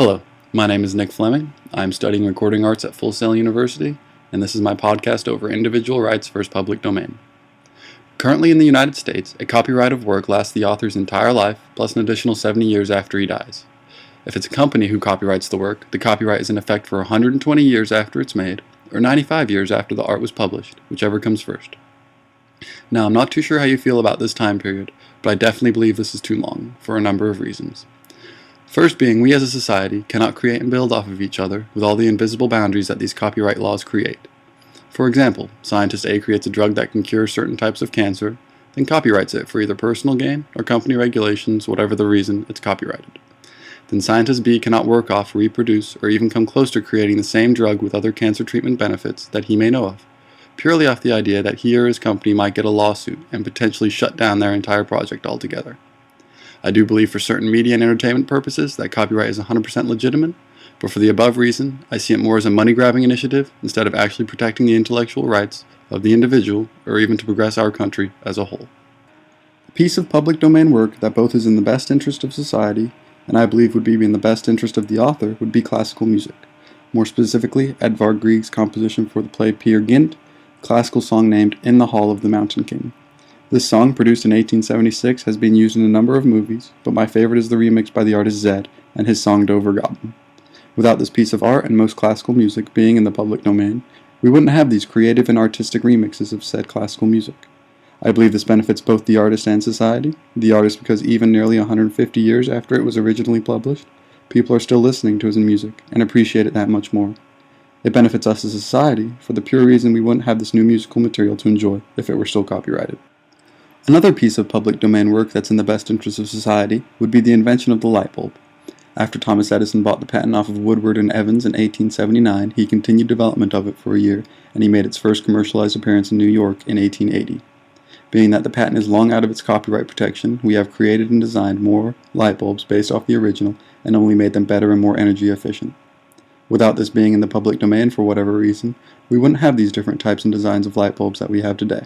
Hello, my name is Nick Fleming. I'm studying recording arts at Full Sail University, and this is my podcast over individual rights versus public domain. Currently in the United States, a copyright of work lasts the author's entire life, plus an additional 70 years after he dies. If it's a company who copyrights the work, the copyright is in effect for 120 years after it's made, or 95 years after the art was published, whichever comes first. Now, I'm not too sure how you feel about this time period, but I definitely believe this is too long, for a number of reasons. First being, we as a society cannot create and build off of each other with all the invisible boundaries that these copyright laws create. For example, scientist A creates a drug that can cure certain types of cancer, then copyrights it for either personal gain or company regulations, whatever the reason it's copyrighted. Then scientist B cannot work off, reproduce, or even come close to creating the same drug with other cancer treatment benefits that he may know of, purely off the idea that he or his company might get a lawsuit and potentially shut down their entire project altogether. I do believe for certain media and entertainment purposes that copyright is 100% legitimate, but for the above reason, I see it more as a money-grabbing initiative instead of actually protecting the intellectual rights of the individual or even to progress our country as a whole. A piece of public domain work that both is in the best interest of society and I believe would be in the best interest of the author would be classical music. More specifically, Edvard Grieg's composition for the play Peer Gynt, a classical song named In the Hall of the Mountain King. This song, produced in 1876, has been used in a number of movies, but my favorite is the remix by the artist Zed and his song Dover Goblin. Without this piece of art and most classical music being in the public domain, we wouldn't have these creative and artistic remixes of said classical music. I believe this benefits both the artist and society. The artist because even nearly 150 years after it was originally published, people are still listening to his music and appreciate it that much more. It benefits us as a society for the pure reason we wouldn't have this new musical material to enjoy if it were still copyrighted. Another piece of public domain work that's in the best interest of society would be the invention of the light bulb. After Thomas Edison bought the patent off of Woodward and Evans in 1879, he continued development of it for a year, and he made its first commercialized appearance in New York in 1880. Being that the patent is long out of its copyright protection, we have created and designed more light bulbs based off the original and only made them better and more energy efficient. Without this being in the public domain for whatever reason, we wouldn't have these different types and designs of light bulbs that we have today.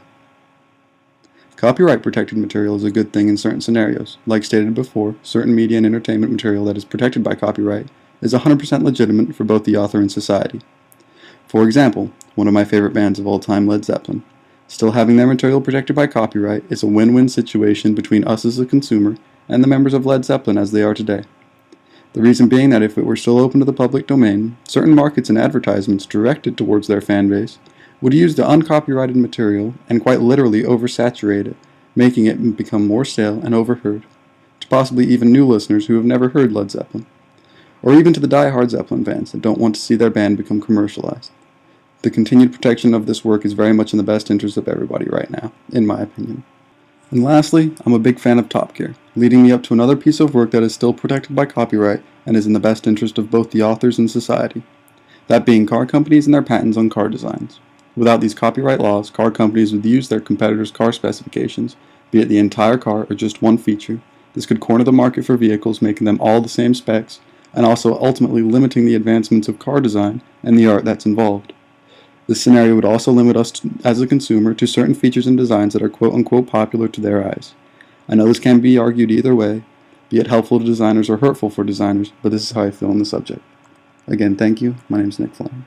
Copyright-protected material is a good thing in certain scenarios. Like stated before, certain media and entertainment material that is protected by copyright is 100% legitimate for both the author and society. For example, one of my favorite bands of all time, Led Zeppelin. Still having their material protected by copyright is a win-win situation between us as a consumer and the members of Led Zeppelin as they are today. The reason being that if it were still open to the public domain, certain markets and advertisements directed towards their fan base would use the uncopyrighted material and quite literally oversaturate it, making it become more stale and overheard, to possibly even new listeners who have never heard Led Zeppelin, or even to the die-hard Zeppelin fans that don't want to see their band become commercialized. The continued protection of this work is very much in the best interest of everybody right now, in my opinion. And lastly, I'm a big fan of Top Gear, leading me up to another piece of work that is still protected by copyright and is in the best interest of both the authors and society, that being car companies and their patents on car designs. Without these copyright laws, car companies would use their competitors' car specifications, be it the entire car or just one feature. This could corner the market for vehicles, making them all the same specs, and also ultimately limiting the advancements of car design and the art that's involved. This scenario would also limit us as a consumer to certain features and designs that are quote-unquote popular to their eyes. I know this can be argued either way, be it helpful to designers or hurtful for designers, but this is how I feel on the subject. Again, thank you. My name is Nick Flynn.